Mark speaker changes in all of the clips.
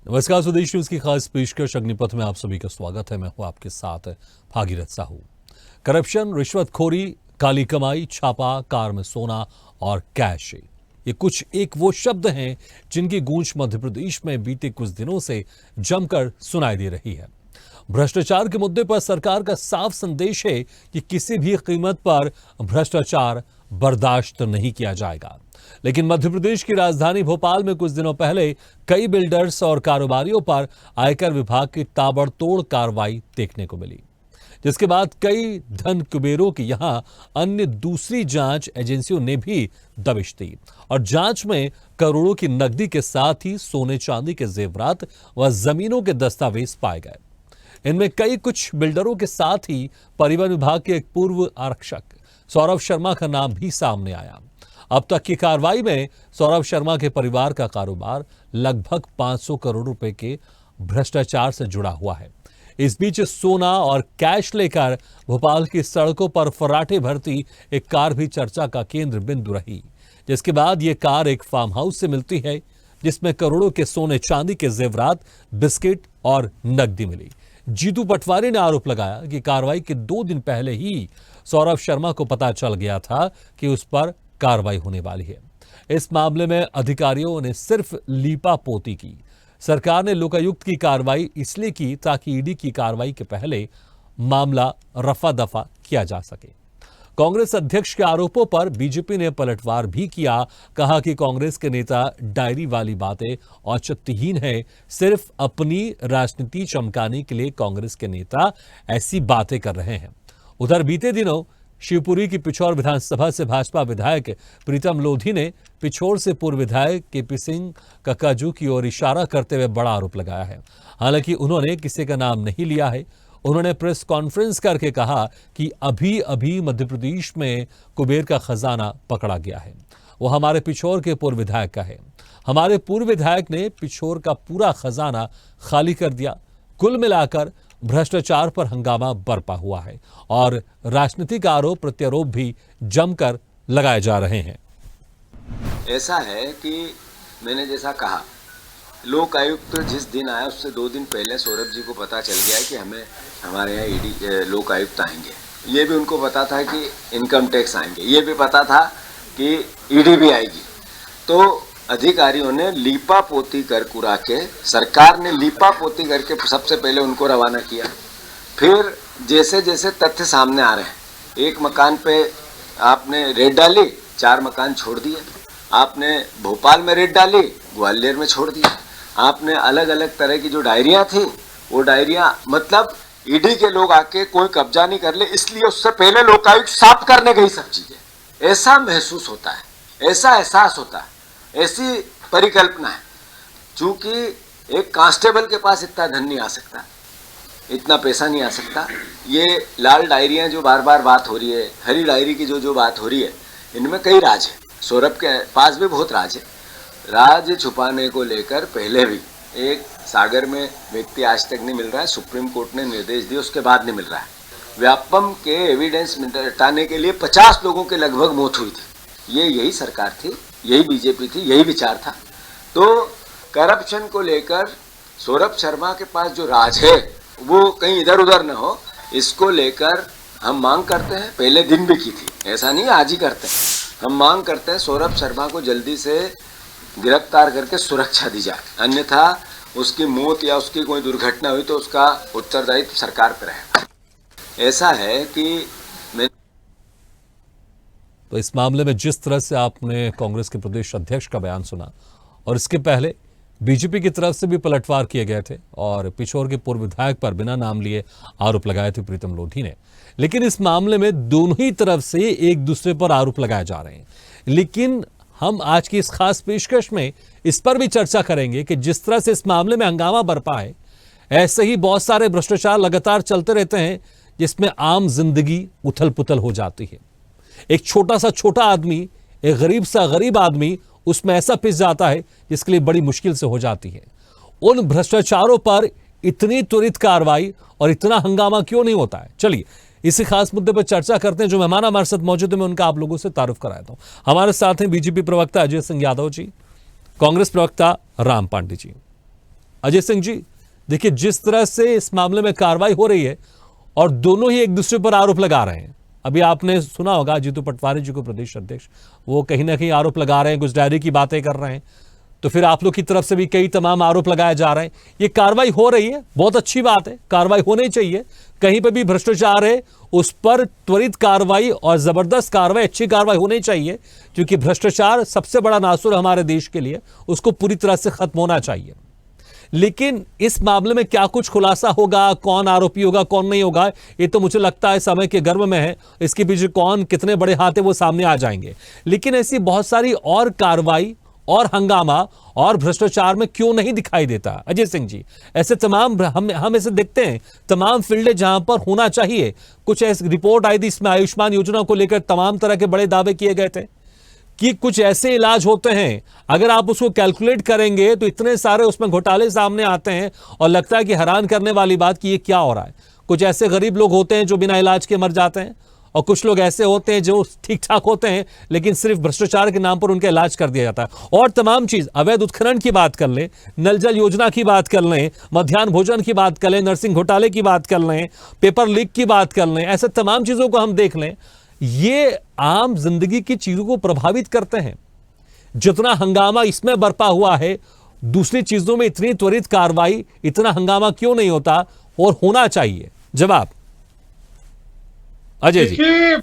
Speaker 1: नमस्कार, स्वदेश न्यूज की खास पेशकश अग्निपथ में आप सभी का स्वागत है। मैं हूं आपके साथ भागीरथ साहू। करप्शन, रिश्वतखोरी, काली कमाई, छापा, कार में सोना और कैश, ये कुछ एक वो शब्द हैं जिनकी गूंज मध्य प्रदेश में बीते कुछ दिनों से जमकर सुनाई दे रही है। भ्रष्टाचार के मुद्दे पर सरकार का साफ संदेश है कि किसी भी कीमत पर भ्रष्टाचार बर्दाश्त नहीं किया जाएगा। लेकिन मध्य प्रदेश की राजधानी भोपाल में कुछ दिनों पहले कई बिल्डर्स और कारोबारियों पर आयकर विभाग की ताबड़तोड़ कार्रवाई देखने को मिली, जिसके बाद कई धन कुबेरों की यहां अन्य दूसरी जांच एजेंसियों ने भी दबिश दी और जांच में करोड़ों की नकदी के साथ ही सोने चांदी के जेवरात व जमीनों के दस्तावेज पाए गए। इनमें कई कुछ बिल्डरों के साथ ही परिवहन विभाग के एक पूर्व आरक्षक सौरभ शर्मा का नाम भी सामने आया। अब तक की कार्रवाई में सौरभ शर्मा के परिवार का कारोबार लगभग 500 करोड़ रुपए के भ्रष्टाचार से जुड़ा हुआ है। इस बीच सोना और कैश लेकर भोपाल की सड़कों पर फर्राटे भरती एक कार भी चर्चा का केंद्र बिंदु रही, जिसके बाद यह कार एक फार्म हाउस से मिलती है जिसमें करोड़ों के सोने चांदी के जेवरात, बिस्किट और नकदी मिली। जीतू पटवारी ने आरोप लगाया कि कार्रवाई के 2 दिन पहले ही सौरभ शर्मा को पता चल गया था कि उस पर कार्रवाई होने वाली है। इस मामले में अधिकारियों ने सिर्फ लीपापोती की। सरकार ने लोकायुक्त की कार्रवाई इसलिए की ताकि ईडी की कार्रवाई के पहले मामला रफा दफा किया जा सके। कांग्रेस अध्यक्ष के आरोपों पर बीजेपी ने पलटवार भी किया। कहा कि कांग्रेस के नेता डायरी वाली बातें औचित्यहीन है। सिर्फ अपनी राजनीति चमकाने के लिए कांग्रेस के नेता ऐसी बातें कर रहे हैं। उधर बीते दिनों शिवपुरी की पिछोर विधानसभा से भाजपा विधायक प्रीतम लोधी ने पिछोर से पूर्व विधायक केपी सिंह कक्काजू की ओर इशारा करते हुए बड़ा आरोप लगाया है। हालांकि उन्होंने किसी का नाम नहीं लिया है। उन्होंने प्रेस कॉन्फ्रेंस करके कहा कि अभी अभी मध्य प्रदेश में कुबेर का खजाना पकड़ा गया है, वो हमारे पिछोर के पूर्व विधायक का है। हमारे पूर्व विधायक ने पिछोर का पूरा खजाना खाली कर दिया। कुल मिलाकर भ्रष्टाचार पर हंगामा बरपा हुआ है और राजनीतिक आरोप प्रत्यारोप भी जमकर लगाए जा रहे हैं।
Speaker 2: ऐसा है कि मैंने जैसा कहा, लोक आयुक्त जिस दिन आया उससे 2 दिन पहले सौरभ जी को पता चल गया है कि हमारे यहाँ ईडी लोक आयुक्त आएंगे। ये भी उनको पता था कि इनकम टैक्स आएंगे, ये भी पता था कि ईडी भी आएगी। तो अधिकारियों ने लीपापोती कर कुरा के, सरकार ने लीपापोती करके सबसे पहले उनको रवाना किया। फिर जैसे जैसे तथ्य सामने आ रहे हैं, एक मकान पे आपने रेड डाली, 4 मकान छोड़ दिए। आपने भोपाल में रेड डाली, ग्वालियर में छोड़ दिया। आपने अलग अलग तरह की जो डायरियां थी, वो डायरियां मतलब ईडी के लोग आके कोई कब्जा नहीं कर ले, इसलिए उससे पहले लोकायुक्त साफ करने गई सब चीजें। ऐसा महसूस होता है, ऐसा एहसास होता है, ऐसी परिकल्पना है। चूंकि एक कांस्टेबल के पास इतना धन नहीं आ सकता, इतना पैसा नहीं आ सकता। ये लाल डायरियां जो बार बार बात हो रही है, हरी डायरी की जो बात हो रही है, इनमें कई राज है। सौरभ के पास भी बहुत राज है। राज छुपाने को लेकर पहले भी एक सागर में व्यक्ति आज तक नहीं मिल रहा है, सुप्रीम कोर्ट ने निर्देश दिए, उसके बाद नहीं मिल रहा है। व्यापम के एविडेंस हटाने के लिए 50 लोगों के लगभग मौत हुई थी। यही सरकार थी, यही बीजेपी थी, यही विचार था। तो करप्शन को लेकर सौरभ शर्मा के पास जो राज है वो कहीं इधर उधर न हो, इसको लेकर हम मांग करते हैं। पहले दिन भी की थी, ऐसा नहीं आज ही करते हैं। हम मांग करते हैं सौरभ शर्मा को जल्दी से गिरफ्तार करके सुरक्षा दी जाए, अन्यथा उसकी मौत या उसकी कोई दुर्घटना हुई तो उसका उत्तरदायित्व सरकार पर रहेगा। ऐसा है कि
Speaker 1: तो इस मामले में जिस तरह से आपने कांग्रेस के प्रदेश अध्यक्ष का बयान सुना और इसके पहले बीजेपी की तरफ से भी पलटवार किए गए थे और पिछोर के पूर्व विधायक पर बिना नाम लिए आरोप लगाए थे प्रीतम लोधी ने। लेकिन इस मामले में दोनों ही तरफ से एक दूसरे पर आरोप लगाए जा रहे हैं। लेकिन हम आज की इस खास पेशकश में इस पर भी चर्चा करेंगे कि जिस तरह से इस मामले में हंगामा बरपा है, ऐसे ही बहुत सारे भ्रष्टाचार लगातार चलते रहते हैं जिसमें आम जिंदगी उथल पुथल हो जाती है। एक छोटा सा छोटा आदमी, एक गरीब सा गरीब आदमी उसमें ऐसा पिस जाता है जिसके लिए बड़ी मुश्किल से हो जाती है। उन भ्रष्टाचारों पर इतनी त्वरित कार्रवाई और इतना हंगामा क्यों नहीं होता है? चलिए इसी खास मुद्दे पर चर्चा करते हैं। जो मेहमान हमारे साथ मौजूद है, मैं उनका आप लोगों से तारुफ कराता हूं। हमारे साथ हैं बीजेपी प्रवक्ता अजय सिंह यादव जी, कांग्रेस प्रवक्ता राम पांडे जी। अजय सिंह जी, देखिए जिस तरह से इस मामले में कार्रवाई हो रही है और दोनों ही एक दूसरे पर आरोप लगा रहे हैं। अभी आपने सुना होगा जीतू पटवारी जी को, प्रदेश अध्यक्ष, वो कहीं ना कहीं आरोप लगा रहे हैं, कुछ डायरी की बातें कर रहे हैं। तो फिर आप लोग की तरफ से भी कई तमाम आरोप लगाए जा रहे हैं। ये कार्रवाई हो रही है, बहुत अच्छी बात है, कार्रवाई होनी चाहिए। कहीं पर भी भ्रष्टाचार है उस पर त्वरित कार्रवाई और जबरदस्त कार्रवाई, अच्छी कार्रवाई होनी चाहिए, क्योंकि भ्रष्टाचार सबसे बड़ा नासुर हमारे देश के लिए, उसको पूरी तरह से खत्म होना चाहिए। लेकिन इस मामले में क्या कुछ खुलासा होगा, कौन आरोपी होगा कौन नहीं होगा, ये तो मुझे लगता है समय के गर्भ में है। इसके पीछे कौन कितने बड़े हाथ है वो सामने आ जाएंगे। लेकिन ऐसी बहुत सारी और कार्रवाई और हंगामा और भ्रष्टाचार में क्यों नहीं दिखाई देता अजय सिंह जी? ऐसे तमाम हम ऐसे देखते हैं, तमाम फील्डें जहां पर होना चाहिए। कुछ ऐसी रिपोर्ट आई थी इसमें आयुष्मान योजना को लेकर तमाम तरह के बड़े दावे किए गए थे कि कुछ ऐसे इलाज होते हैं, अगर आप उसको कैलकुलेट करेंगे तो इतने सारे उसमें घोटाले सामने आते हैं और लगता है कि हैरान करने वाली बात कि ये क्या हो रहा है। कुछ ऐसे गरीब लोग होते हैं जो बिना इलाज के मर जाते हैं, और कुछ लोग ऐसे होते हैं जो ठीक ठाक होते हैं लेकिन सिर्फ भ्रष्टाचार के नाम पर उनका इलाज कर दिया जाता है। और तमाम चीज, अवैध उत्खनन की बात कर लें, नल जल योजना की बात कर लें, मध्याह्न भोजन की बात कर लें, नर्सिंग घोटाले की बात कर लें, पेपर लीक की बात कर लें, ऐसे तमाम चीजों को हम देख लें, ये आम जिंदगी की चीजों को प्रभावित करते हैं। जितना हंगामा इसमें बरपा हुआ है, दूसरी चीजों में इतनी त्वरित कार्रवाई, इतना हंगामा क्यों नहीं होता और होना चाहिए? जवाब अजय जी।
Speaker 3: देखिए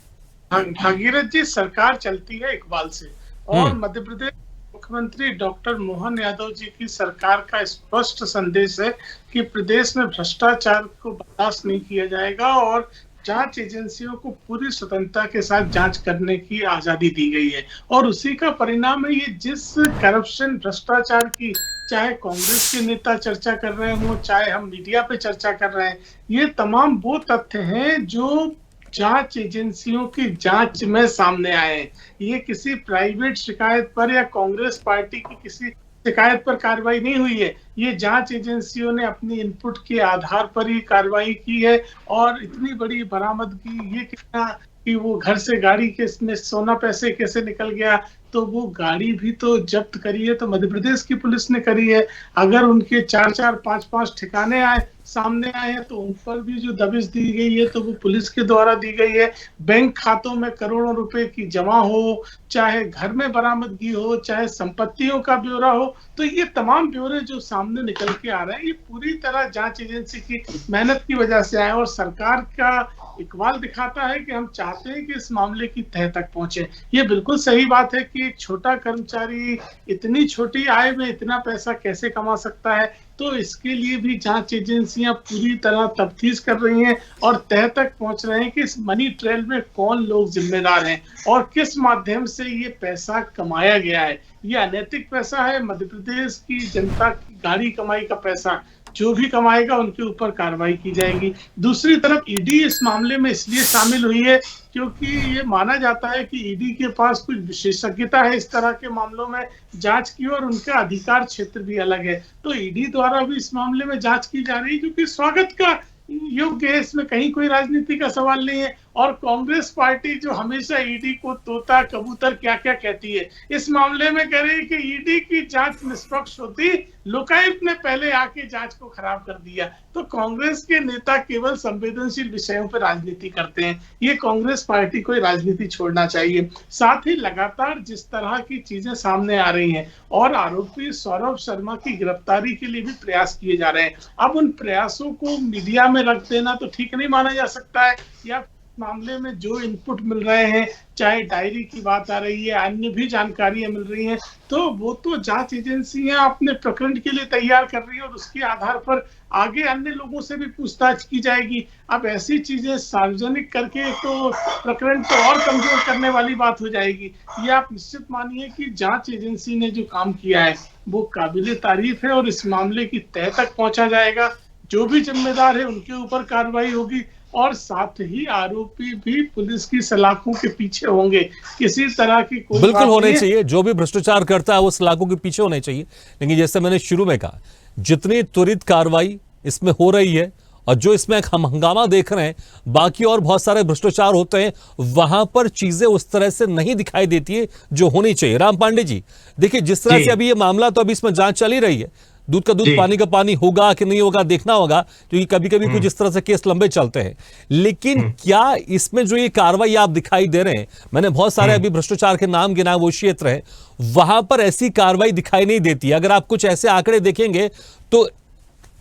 Speaker 3: भागीरथ जी, सरकार चलती है इकबाल से, और मध्य प्रदेश मुख्यमंत्री डॉक्टर मोहन यादव जी की सरकार का स्पष्ट संदेश है कि प्रदेश में भ्रष्टाचार को बर्दाश्त नहीं किया जाएगा और जांच एजेंसियों को पूरी स्वतंत्रता के साथ जांच करने की आजादी दी गई है। और उसी का परिणाम है ये, जिस करप्शन भ्रष्टाचार की चाहे कांग्रेस के नेता चर्चा कर रहे हो, चाहे हम मीडिया पे चर्चा कर रहे हैं, ये तमाम वो तथ्य हैं जो जांच एजेंसियों की जांच में सामने आए हैं। ये किसी प्राइवेट शिकायत पर या कांग्रेस पार्टी की किसी शिकायत पर कार्रवाई नहीं हुई है। ये जांच एजेंसियों ने अपनी इनपुट के आधार पर ही कार्रवाई की है। और इतनी बड़ी बरामदगी, ये कितना कि वो घर से गाड़ी के में सोना पैसे कैसे निकल गया, तो वो गाड़ी भी तो जब्त करी है तो मध्य प्रदेश की पुलिस ने करी है। अगर उनके 4-4, 5-5 ठिकाने सामने आए हैं तो उन पर भी जो दबिश दी गई है तो वो पुलिस के द्वारा दी गई है। बैंक खातों में करोड़ों रुपए की जमा हो, चाहे घर में बरामदगी हो, चाहे संपत्तियों का ब्यौरा हो, तो ये तमाम ब्यौरे जो सामने निकल के आ रहे हैं, ये पूरी तरह जांच एजेंसी की मेहनत की वजह से आए। और सरकार का इकबाल दिखाता है कि हम चाहते हैं कि इस मामले की तह तक पहुंचे। ये बिल्कुल सही बात है कि एक छोटा कर्मचारी इतनी छोटी आय में इतना पैसा कैसे कमा सकता है, तो इसके लिए भी जांच एजेंसियां पूरी तरह तफ्तीश कर रही हैं और तह तक पहुंच रहे हैं कि इस मनी ट्रेल में कौन लोग जिम्मेदार हैं और किस माध्यम से ये पैसा कमाया गया है। ये अनैतिक पैसा है, मध्य प्रदेश की जनता की गाड़ी कमाई का पैसा, जो भी कमाएगा उनके ऊपर कार्रवाई की जाएगी। दूसरी तरफ ईडी इस मामले में इसलिए शामिल हुई है क्योंकि ये माना जाता है कि ईडी के पास कुछ विशेषज्ञता है इस तरह के मामलों में जांच की, और उनका अधिकार क्षेत्र भी अलग है। तो ईडी द्वारा भी इस मामले में जांच की जा रही है, क्योंकि स्वागत का योग्य है, इसमें कहीं कोई राजनीति का सवाल नहीं है। और कांग्रेस पार्टी जो हमेशा ईडी को तोता कबूतर क्या क्या कहती है, इस मामले में कह रही है कि ईडी की जांच निष्पक्ष होती, लोकायुक्त ने पहले आके जांच को खराब कर दिया। तो कांग्रेस के नेता केवल संवेदनशील विषयों पर राजनीति करते हैं। ये कांग्रेस पार्टी को राजनीति छोड़ना चाहिए। साथ ही लगातार जिस तरह की चीजें सामने आ रही हैं और आरोपी सौरभ शर्मा की गिरफ्तारी के लिए भी प्रयास किए जा रहे हैं, अब उन प्रयासों को मीडिया में रख देना तो ठीक नहीं माना जा सकता है। या मामले में जो इनपुट मिल रहे हैं, चाहे डायरी की बात आ रही है, अन्य भी जानकारियां मिल रही हैं, तो वो तो जांच एजेंसियां अपने प्रकरण के लिए तैयार कर रही है और उसके आधार पर आगे अन्य लोगों से भी पूछताछ की जाएगी। अब ऐसी चीजें सार्वजनिक करके तो प्रकरण को और कमजोर करने वाली बात हो जाएगी। ये आप निश्चित मानिए कि जांच एजेंसी ने जो काम किया है वो काबिले तारीफ है और इस मामले की तह तक पहुंचा जाएगा। जो भी जिम्मेदार है उनके ऊपर कार्रवाई होगी और साथ ही आरोपी भी पुलिस की सलाखों के पीछे होंगे। किसी तरह की कोई
Speaker 1: बिल्कुल होने चाहिए, जो भी भ्रष्टाचार करता है वो सलाखों के पीछे होने चाहिए। लेकिन जैसे मैंने शुरू में कहा, जितनी त्वरित कार्रवाई इसमें हो रही है और जो इसमें हम हंगामा देख रहे हैं, बाकी और बहुत सारे भ्रष्टाचार होते हैं, वहां पर चीजें उस तरह से नहीं दिखाई देती है जो होनी चाहिए। राम पांडे जी, देखिए जिस तरह से अभी ये मामला, तो अभी इसमें जांच चल ही रही है, दूध का दूध
Speaker 4: जी।
Speaker 1: पानी का पानी होगा कि नहीं होगा देखना होगा, क्योंकि कभी कभी कुछ इस तरह से केस लंबे चलते हैं। लेकिन क्या इसमें जो ये कार्रवाई आप दिखाई दे रहे हैं, मैंने बहुत सारे अभी भ्रष्टाचार के नाम गिनाए, वो क्षेत्र है वहां पर ऐसी कार्रवाई दिखाई नहीं देती। अगर आप कुछ ऐसे आंकड़े देखेंगे तो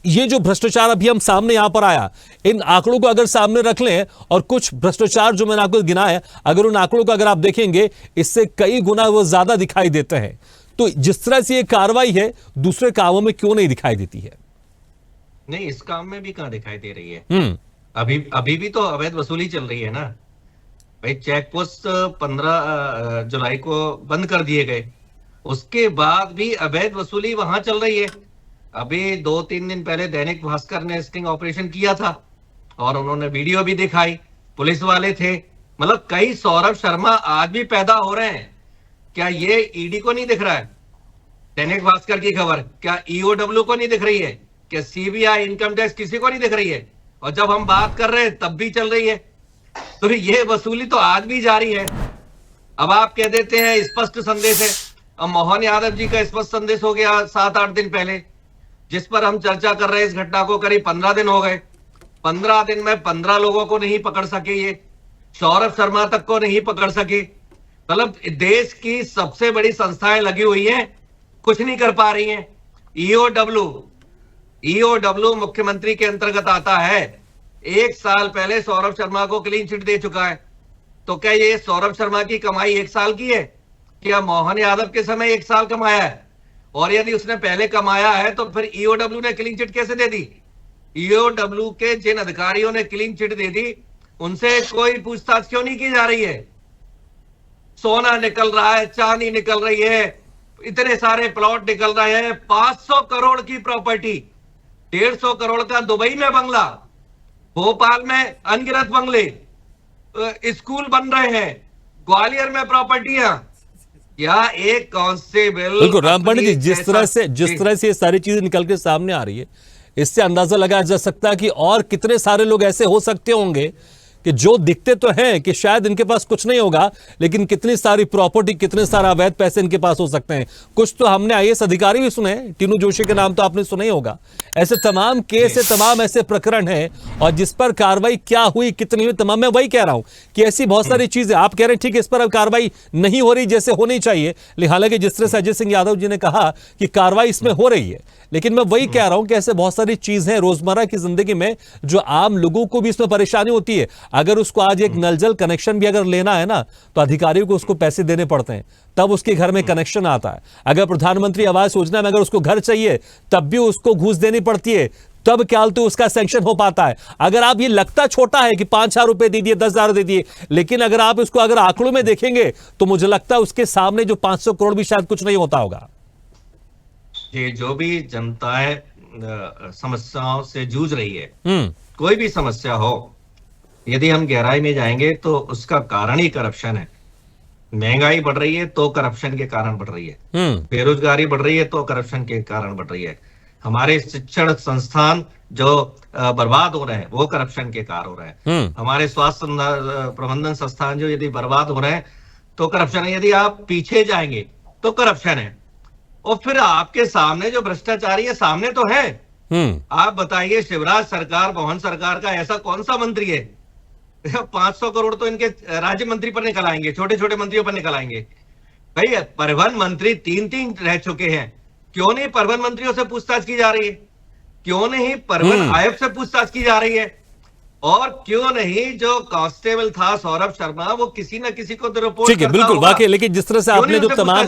Speaker 1: ये जो भ्रष्टाचार अभी हम सामने यहां पर आया, इन आंकड़ों को अगर सामने रख लें और कुछ भ्रष्टाचार जो मैंने आपको गिनाया, अगर उन आंकड़ों को अगर आप देखेंगे, इससे कई गुना वो ज्यादा दिखाई देते हैं। तो जिस तरह से ये कार्रवाई है, दूसरे कामों में क्यों नहीं दिखाई देती है?
Speaker 4: नहीं, इस काम में भी कहाँ दिखाई दे रही है? अभी भी तो अवैध वसूली चल रही है ना भाई। चेक पोस्ट 15 जुलाई को बंद कर दिए गए, उसके बाद भी अवैध वसूली वहां चल रही है। अभी 2-3 दिन पहले दैनिक भास्कर ने स्टिंग ऑपरेशन किया था और उन्होंने वीडियो भी दिखाई, पुलिस वाले थे। मतलब कई सौरभ शर्मा आज भी पैदा हो रहे हैं। क्या ये ईडी को नहीं दिख रहा है? दैनिक भास्कर की खबर, क्या ईओडब्ल्यू को नहीं दिख रही है? क्या सीबीआई, इनकम टैक्स किसी को नहीं दिख रही है? और जब हम बात कर रहे हैं तब भी चल रही है। तो ये वसूली तो आज भी जारी है। अब आप कह देते हैं स्पष्ट संदेश है। अब मोहन यादव जी का स्पष्ट संदेश हो गया 7-8 दिन पहले, जिस पर हम चर्चा कर रहे हैं। इस घटना को करीब 15 दिन हो गए। 15 दिन में 15 लोगों को नहीं पकड़ सके, ये सौरभ शर्मा तक को नहीं पकड़ सके। मतलब देश की सबसे बड़ी संस्थाएं लगी हुई हैं, कुछ नहीं कर पा रही हैं। ईओडब्ल्यू मुख्यमंत्री के अंतर्गत आता है। 1 साल पहले सौरभ शर्मा को क्लीन चिट दे चुका है। तो क्या ये सौरभ शर्मा की कमाई 1 साल की है? क्या मोहन यादव के समय 1 साल कमाया है? और यदि उसने पहले कमाया है तो फिर ईओडब्ल्यू ने क्लीन चिट कैसे दे दी? ईओडब्ल्यू के जिन अधिकारियों ने क्लीन चिट दे दी, उनसे कोई पूछताछ क्यों नहीं की जा रही है? सोना निकल रहा है, चांदी निकल रही है, इतने सारे प्लॉट निकल रहे हैं। 500 करोड़ की प्रॉपर्टी, 150 करोड़ का दुबई में बंगला, भोपाल में अनगिनत बंगले, स्कूल बन रहे हैं, ग्वालियर में प्रॉपर्टियां। या एक कांस्टेबल।
Speaker 1: बिल्कुल राम पंडित जी, जिस तरह से ये सारी चीजें निकल के सामने आ रही है, इससे अंदाजा लगाया जा सकता है कि और कितने सारे लोग ऐसे हो सकते होंगे कि जो दिखते तो हैं कि शायद इनके पास कुछ नहीं होगा, लेकिन कितनी सारी प्रॉपर्टी, कितने सारा अवैध पैसे इनके पास हो सकते हैं। कुछ तो हमने आईएएस अधिकारी भी सुने, टीनू जोशी के नाम तो आपने सुना ही होगा। ऐसे तमाम केस है, तमाम ऐसे प्रकरण हैं, और जिस पर कार्रवाई क्या हुई, कितनी हुई, तमाम। मैं वही कह रहा हूं कि ऐसी बहुत सारी चीजें आप कह रहे हैं, ठीक है, इस पर अब कार्रवाई नहीं हो रही जैसे होनी चाहिए। लेकिन हालांकि जिस तरह से अजय सिंह यादव जी ने कहा कि कार्रवाई इसमें हो रही है, लेकिन मैं वही कह रहा हूं कि ऐसे बहुत सारी चीजें रोजमर्रा की जिंदगी में जो आम लोगों को भी इसमें परेशानी होती है। अगर उसको आज एक नल जल कनेक्शन भी अगर लेना है ना, तो अधिकारियों को उसको पैसे देने पड़ते हैं, तब उसके घर में कनेक्शन आता है। अगर प्रधानमंत्री आवास योजना में अगर उसको घर चाहिए, तब भी उसको घूस देनी पड़ती है, तब क्या तो उसका सैंक्शन हो पाता है। अगर आप ये लगता छोटा है कि 5,000 रुपए दे दिए, 10,000 दे दिए, लेकिन अगर आप इसको अगर आंकड़ों में देखेंगे तो मुझे लगता है उसके सामने जो 500 करोड़ भी शायद कुछ नहीं होता होगा।
Speaker 4: ये जो भी जनताएं समस्याओं से जूझ रही है, कोई भी समस्या हो, यदि हम गहराई में जाएंगे तो उसका कारण ही करप्शन है। महंगाई बढ़ रही है तो करप्शन के कारण बढ़ रही है, बेरोजगारी बढ़ रही है तो करप्शन के कारण बढ़ रही है, हमारे शिक्षण संस्थान जो बर्बाद हो रहे हैं वो करप्शन के कारण हो रहे हैं, हमारे स्वास्थ्य प्रबंधन संस्थान जो यदि बर्बाद हो रहे हैं तो करप्शन है, यदि आप पीछे जाएंगे तो करप्शन है। और फिर आपके सामने जो भ्रष्टाचारी है सामने तो है। आप बताइए, शिवराज सरकार, मोहन सरकार का ऐसा कौन सा मंत्री है 500 करोड़ तो इनके राज्य मंत्री पर निकल आएंगे, छोटे छोटे मंत्रियों पर निकल आएंगे। भाई परिवहन मंत्री 3 रह चुके हैं, क्यों नहीं परिवहन मंत्रियों से पूछताछ की जा रही है? क्यों नहीं परिवहन आयुक्त से पूछताछ की जा रही है? और क्यों नहीं जो कांस्टेबल था सौरभ शर्मा, वो किसी न किसी को रिपोर्ट
Speaker 1: ठीक है, बिल्कुल वाकई। लेकिन जिस तरह से आपने जो तमाम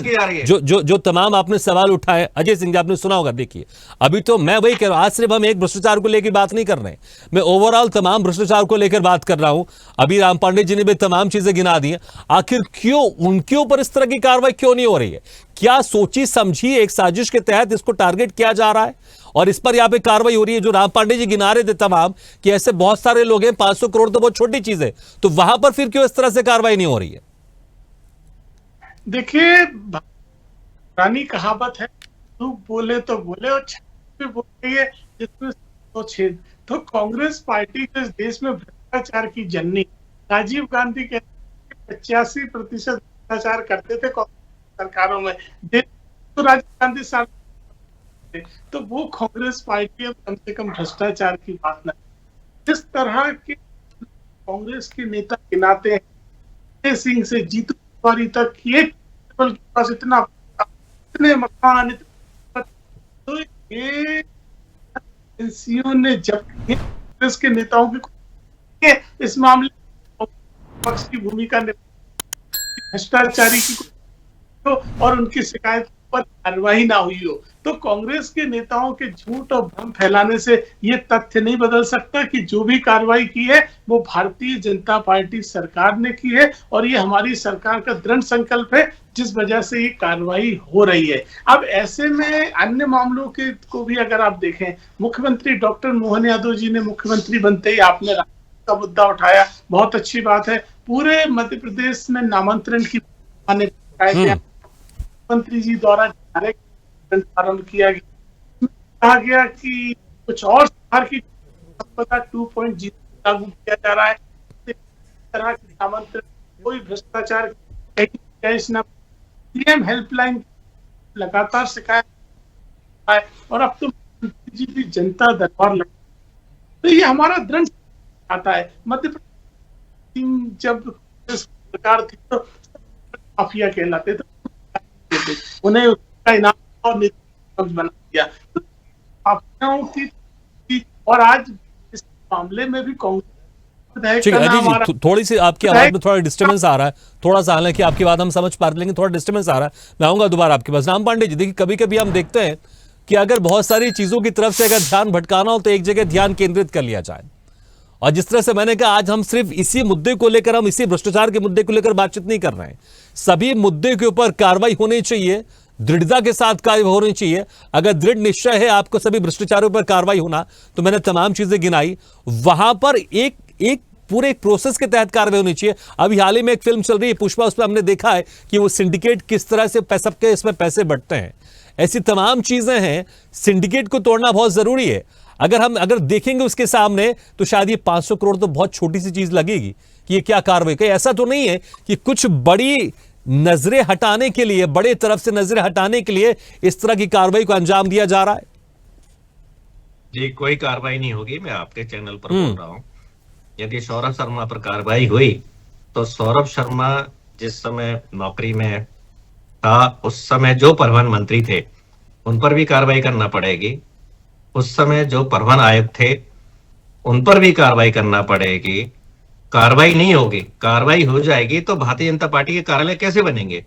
Speaker 1: जो तमाम आपने सवाल उठाए, अजय सिंह जी आपने सुना होगा। देखिए, अभी तो मैं वही कह रहा हूं, आज सिर्फ हम एक भ्रष्टाचार को लेकर बात नहीं कर रहे हैं, मैं ओवरऑल तमाम भ्रष्टाचार को लेकर बात कर रहा हूं। अभी राम पांडे जी ने भी तमाम चीजें गिना दी हैं। आखिर क्यों उनके ऊपर इस तरह की कार्रवाई क्यों नहीं हो रही है? क्या सोची समझी एक साजिश के तहत इसको टारगेट किया जा रहा है और इस पर यहां पे कार्रवाई हो रही है? जो राम पांडे जी गिना रहे थे तमाम कि ऐसे बहुत सारे लोग हैं, 500 करोड़ तो बहुत छोटी चीज है, तो वहां पर फिर क्यों इस तरह से कार्रवाई नहीं हो रही है?
Speaker 3: देखिए, पुरानी कहावत है, तू बोले तो बोले और छेद बोले जिसमें तो छेद। तो कांग्रेस पार्टी जो इस देश में भ्रष्टाचार की जननी, राजीव गांधी के 85% भ्रष्टाचार करते थे सरकारों में, तो राजीव गांधी साहब थे, तो वो कांग्रेस पार्टी अब कम से कम भ्रष्टाचार की बात न। जिस तरह के कांग्रेस के नेता गिनाते हैं, संजय सिंह से जीतू पटवारी तक, ये के पास इतने मकान, तो ये एजेंसियों ने जब कांग्रेस के नेताओं की इस मामले में पक्ष की भूमिका भ्रष्टाचारी की और उनकी शिकायत पर कार्रवाई ना हुई हो, तो कांग्रेस के नेताओं के झूठ और भ्रम फैलाने से ये तथ्य नहीं बदल सकता कि जो भी कार्रवाई की है वो भारतीय जनता पार्टी सरकार ने की है और ये हमारी सरकार का दृढ़ संकल्प है, जिस वजह से ये कार्रवाई हो रही है। अब ऐसे में अन्य मामलों के को भी अगर आप देखें, मुख्यमंत्री डॉक्टर मोहन यादव जी ने मुख्यमंत्री बनते ही आपने का मुद्दा उठाया, बहुत अच्छी बात है। पूरे मध्य प्रदेश में नामांतरण की मंत्री जी द्वारा प्रारंभ किया गया, कहा गया कि कुछ और सुधार की 2.0 लागू किया जा रहा है। इस तरह के नामांतरण, कोई भ्रष्टाचार सीएम हेल्पलाइन लगातार शिकायत है और अब तो मंत्री जी भी जनता दरबार लगा, तो ये हमारा दृढ़ आता है। मध्य प्रदेश जब सरकार थी तो माफिया कहलाते थे, उन्हें उसका इनाम और बना दिया, तो माफियाओं की, और आज इस मामले में भी कांग्रेस।
Speaker 1: जी, थोड़ी सी आपकी आवाज में थोड़ा डिस्टर्बेंस आ रहा है, थोड़ा सा, हालांकि आपकी बात हम समझ पा रहे हैं लेकिन थोड़ा डिस्टर्बेंस आ रहा है। मैं आऊंगा दोबारा आपके पास। राम पांडे जी, देखिए कभी कभी हम देखते हैं कि अगर बहुत सारी चीजों की तरफ से अगर ध्यान भटकाना हो तो एक जगह ध्यान केंद्रित कर लिया जाए, और जिस तरह से मैंने कहा आज हम सिर्फ इसी मुद्दे को लेकर, हम इसी भ्रष्टाचार के मुद्दे को लेकर बातचीत नहीं कर रहे हैं, सभी मुद्दे के ऊपर कार्रवाई होनी चाहिए, दृढ़ता के साथ कार्रवाई होनी चाहिए। अगर दृढ़ निश्चय है आपको सभी भ्रष्टाचारों पर कार्रवाई होना, तो मैंने तमाम चीजें गिनाई, वहां पर एक पूरे एक प्रोसेस के तहत कार्रवाई होनी चाहिए। अभी हाल ही में एक फिल्म चल रही है पुष्पा, उस पर हमने देखा है कि वो सिंडिकेट किस तरह से सबके इसमें पैसे बढ़ते हैं। ऐसी तमाम चीजें हैं, सिंडिकेट को तोड़ना बहुत जरूरी है। अगर देखेंगे उसके सामने तो शायद ये 500 करोड़ तो बहुत छोटी सी चीज लगेगी कि ये क्या कार्रवाई। कहीं ऐसा तो नहीं है कि कुछ बड़ी नजरें हटाने के लिए, बड़े तरफ से नजरें हटाने के लिए इस तरह की कार्रवाई को अंजाम दिया जा रहा है?
Speaker 4: जी, कोई कार्रवाई नहीं होगी, मैं आपके चैनल पर बोल रहा हूं। यदि सौरभ शर्मा पर कार्रवाई हुई तो सौरभ शर्मा जिस समय नौकरी में था उस समय जो परिवहन मंत्री थे उन पर भी कार्रवाई करना पड़ेगी, उस समय जो परिवहन आयुक्त थे उन पर भी कार्रवाई करना पड़ेगी। कार्रवाई नहीं होगी, कार्रवाई हो जाएगी तो भारतीय जनता पार्टी के कार्यालय कैसे बनेंगे?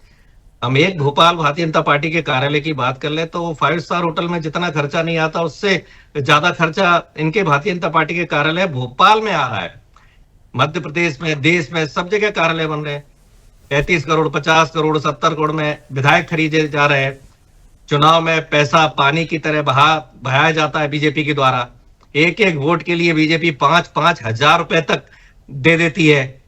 Speaker 4: हम एक भोपाल भारतीय जनता पार्टी के कार्यालय की बात कर ले तो 5 स्टार होटल में जितना खर्चा नहीं आता उससे ज्यादा खर्चा इनके भारतीय जनता पार्टी के कार्यालय भोपाल में आ रहा है। मध्य प्रदेश में, देश में सब जगह कार्यालय बन रहे हैं। 33 करोड़, 50 करोड़, 70 करोड़ में विधायक खरीदे जा रहे हैं। चुनाव में पैसा पानी की तरह बहाया जाता है बीजेपी के द्वारा। एक एक वोट के लिए बीजेपी 5-5 हजार रुपए तक दे देती है।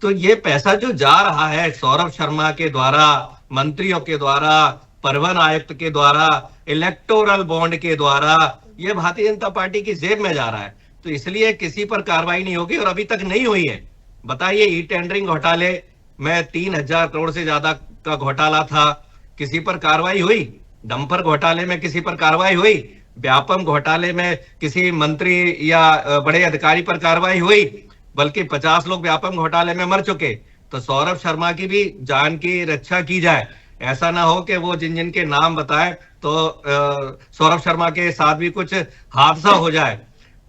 Speaker 4: तो ये पैसा जो जा रहा है सौरभ शर्मा के द्वारा, मंत्रियों के द्वारा, परिवहन आयुक्त के द्वारा, इलेक्टोरल बॉन्ड के द्वारा, ये भारतीय जनता पार्टी की जेब में जा रहा है। तो इसलिए किसी पर कार्रवाई नहीं होगी और अभी तक नहीं हुई है। बताइए, ई टेंडरिंग घोटाले में 3000 करोड़ से ज्यादा का घोटाला था, किसी पर कार्रवाई हुई? डंपर घोटाले में किसी पर कार्रवाई हुई? व्यापम घोटाले में किसी मंत्री या बड़े अधिकारी पर कार्रवाई हुई? बल्कि 50 लोग व्यापम घोटाले में मर चुके। तो सौरभ शर्मा की भी जान की रक्षा की जाए। ऐसा ना हो कि वो जिन जिन के नाम बताए तो सौरभ शर्मा के साथ भी कुछ हादसा हो जाए।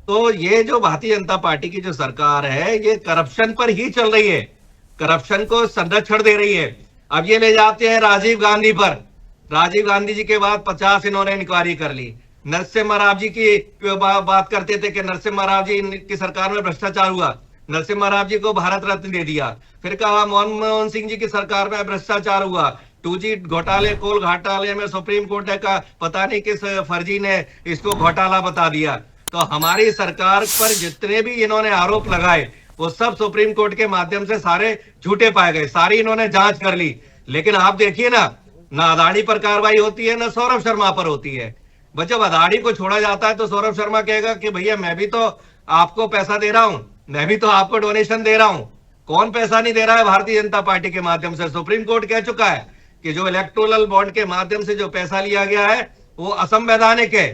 Speaker 4: तो ये जो भारतीय जनता पार्टी की जो सरकार है ये करप्शन पर ही चल रही है, करप्शन को संरक्षण दे रही है। अब ये ले जाते हैं राजीव गांधी पर। राजीव गांधी जी के बाद 50 इन्होंने इंक्वायरी कर ली। नरसिम्हा राव जी की बात करते थे कि नरसिम्हा राव जी की सरकार में भ्रष्टाचार हुआ, नरसिम्हा राव जी को भारत रत्न दे दिया। फिर कहा मनमोहन सिंह जी की सरकार में भ्रष्टाचार हुआ, 2G घोटाले, कोल घोटाले में सुप्रीम कोर्ट का पता नहीं किस फर्जी ने इसको घोटाला बता दिया। तो हमारी सरकार पर जितने भी इन्होंने आरोप लगाए वो सब सुप्रीम कोर्ट के माध्यम से सारे झूठे पाए गए, सारी इन्होंने जांच कर ली। लेकिन आप देखिए ना अदानी पर कार्रवाई होती है, ना सौरभ शर्मा पर होती है। बस जब अदानी को छोड़ा जाता है तो सौरभ शर्मा कहेगा कि भैया मैं भी तो आपको पैसा दे रहा हूं, मैं भी तो आपको डोनेशन दे रहा हूं। कौन पैसा नहीं दे रहा है? भारतीय जनता पार्टी के माध्यम से। सुप्रीम कोर्ट कह चुका है कि जो इलेक्टोरल बॉन्ड के माध्यम से जो पैसा लिया गया है वो असंवैधानिक है।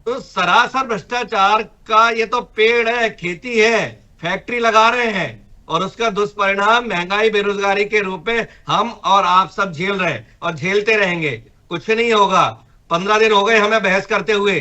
Speaker 4: तो सरासर भ्रष्टाचार का ये तो पेड़ है, खेती है, फैक्ट्री लगा रहे हैं और उसका दुष्परिणाम महंगाई, बेरोजगारी के रूप में हम और आप सब झेल रहे हैं और झेलते रहेंगे। कुछ नहीं होगा। 15 दिन हो गए हमें बहस करते हुए।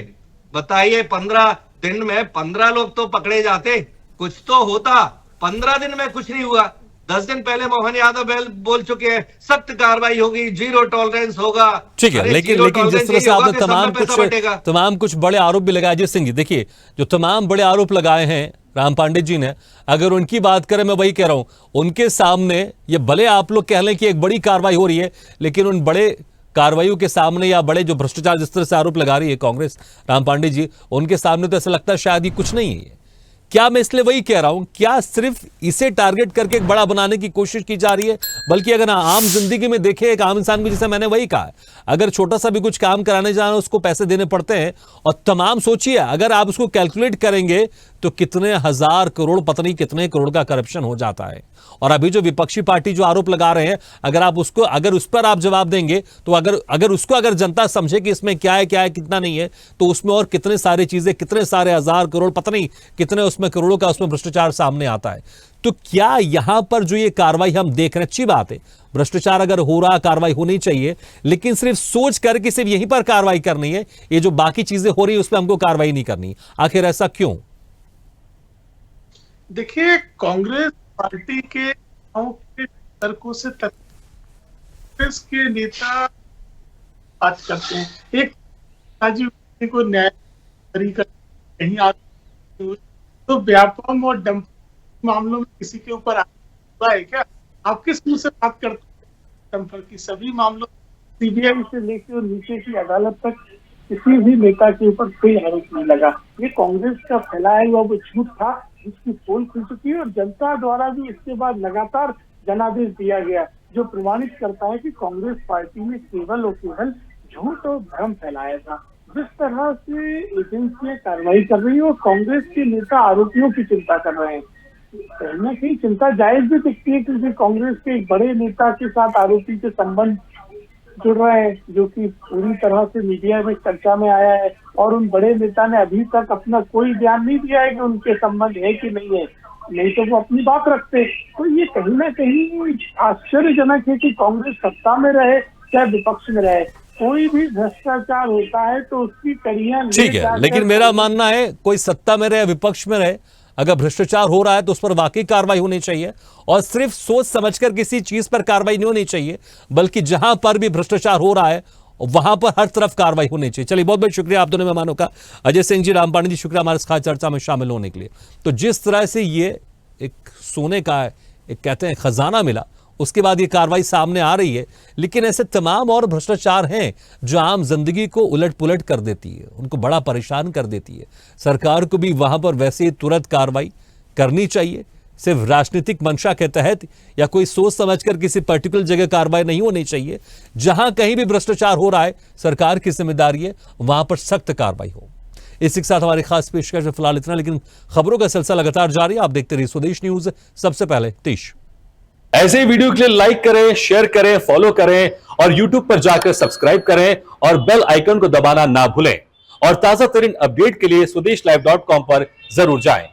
Speaker 4: बताइए 15 दिन में 15 लोग तो पकड़े जाते, कुछ तो होता। 15 दिन में कुछ नहीं हुआ। 10 दिन पहले मोहन यादव बोल चुके हैं सख्त कार्रवाई होगी, जीरो टॉलरेंस होगा।
Speaker 1: ठीक है,
Speaker 4: अरे
Speaker 1: लेकिन
Speaker 4: जीरो
Speaker 1: लेकिन जिस
Speaker 4: टॉलरेंस
Speaker 1: तरह से
Speaker 4: यही होगा
Speaker 1: आपने
Speaker 4: कि सब में पैसा बटेगा।
Speaker 1: तमाम कुछ बड़े आरोप भी लगाए अजय सिंह जी, देखिए जो तमाम बड़े आरोप लगाए हैं राम पांडे जी ने, अगर उनकी बात करें, मैं वही कह रहा हूं, उनके सामने ये भले आप लोग कह लें कि एक बड़ी कार्रवाई हो रही है, लेकिन उन बड़े कार्रवाइयों के सामने या बड़े जो भ्रष्टाचार जिस तरह से आरोप लगा रही है कांग्रेस, राम पांडे जी, उनके सामने तो ऐसा लगता है शायद ये कुछ नहीं है। क्या मैं इसलिए वही कह रहा हूं, क्या सिर्फ इसे टारगेट करके एक बड़ा बनाने की कोशिश की जा रही है? बल्कि अगर आम जिंदगी में देखें, एक आम इंसान को, जैसे मैंने वही कहा, अगर छोटा सा भी कुछ काम कराने जाना उसको पैसे देने पड़ते हैं, और तमाम सोचिए अगर आप उसको कैलकुलेट करेंगे तो कितने हजार करोड़, पता नहीं कितने करोड़ का करप्शन हो जाता है। और अभी जो विपक्षी पार्टी जो आरोप लगा रहे हैं, अगर उस पर आप जवाब देंगे तो अगर जनता समझे कि इसमें क्या है कितना नहीं है, तो उसमें और कितने सारी चीजें, कितने सारे हजार करोड़, पता नहीं कितने उसमें करोड़ों का उसमें भ्रष्टाचार सामने आता है। तो क्या यहां पर जो ये कार्रवाई हम देख रहे हैं, अच्छी बात है, भ्रष्टाचार अगर हो रहा, कार्रवाई होनी चाहिए, लेकिन सिर्फ सोच करके सिर्फ यहीं पर कार्रवाई करनी है, ये जो बाकी चीजें हो रही है उस पर हमको कार्रवाई नहीं करनी। आखिर ऐसा क्यों?
Speaker 3: देखिए, कांग्रेस पार्टी के तर्कों से कांग्रेस के नेता बात करते हैं। एक राजीव को न्याय कहीं तो व्यापम और डंप मामलों में किसी के ऊपर हुआ है क्या? आप किस मुंह से बात करते हैं डंपर की? सभी मामलों सीबीआई से लेकर और नीचे की अदालत तक किसी भी नेता के ऊपर कोई आरोप नहीं लगा। ये कांग्रेस का फैलाया हुआ वो झूठ था जिसकी पोल खुल चुकी है और जनता द्वारा भी इसके बाद लगातार जनादेश दिया गया, जो प्रमाणित करता है कि कांग्रेस पार्टी ने केवल और केवल झूठ और भ्रम फैलाया था। जिस तरह से एजेंसियां कार्रवाई कर रही है और कांग्रेस के नेता आरोपियों की चिंता कर रहे हैं, कहीं ना कहीं चिंता जायज भी दिखती है, क्योंकि कांग्रेस के एक बड़े नेता के साथ आरोपी के संबंध जुड़ रहे हैं, जो कि पूरी तरह से मीडिया में चर्चा में आया है। और उन बड़े नेता ने अभी तक अपना कोई बयान नहीं दिया है कि उनके संबंध है कि नहीं है, नहीं तो वो अपनी बात रखते। तो ये कहीं ना कहीं आश्चर्यजनक है कि कांग्रेस सत्ता में रहे चाहे विपक्ष में रहे, कोई भी भ्रष्टाचार होता है तो उसकी कड़ियां
Speaker 1: ठीक है, लेकिन मेरा मानना है कोई सत्ता में रहे, विपक्ष में रहे, अगर भ्रष्टाचार हो रहा है तो उस पर वाकई कार्रवाई होनी चाहिए, और सिर्फ सोच समझकर किसी चीज पर कार्रवाई नहीं होनी चाहिए, बल्कि जहां पर भी भ्रष्टाचार हो रहा है वहां पर हर तरफ कार्रवाई होनी चाहिए। चलिए, बहुत बहुत शुक्रिया आप दोनों मेहमानों का, अजय सिंह जी, राम पांडे जी, शुक्रिया हमारे खास चर्चा में शामिल होने के लिए। तो जिस तरह से ये एक सोने का एक कहते हैं खजाना मिला, उसके बाद ये कार्रवाई सामने आ रही है, लेकिन ऐसे तमाम और भ्रष्टाचार हैं जो आम जिंदगी को उलट पुलट कर देती है, उनको बड़ा परेशान कर देती है। सरकार को भी वहां पर वैसे ही तुरंत कार्रवाई करनी चाहिए, सिर्फ राजनीतिक मंशा के तहत या कोई सोच समझकर किसी पर्टिकुलर जगह कार्रवाई नहीं होनी चाहिए। जहां कहीं भी भ्रष्टाचार हो रहा है, सरकार की जिम्मेदारी है वहां पर सख्त कार्रवाई हो। इसी के साथ हमारी खास पेशकश फिलहाल इतना, लेकिन खबरों का सिलसिला लगातार जारी है। आप देखते रहिए स्वदेश न्यूज, सबसे पहले देश।
Speaker 5: ऐसे ही वीडियो के लिए लाइक करें, शेयर करें, फॉलो करें और YouTube पर जाकर सब्सक्राइब करें और बेल आइकन को दबाना ना भूलें। और ताजा तरीन अपडेट के लिए स्वदेशलाइव.com पर जरूर जाएं।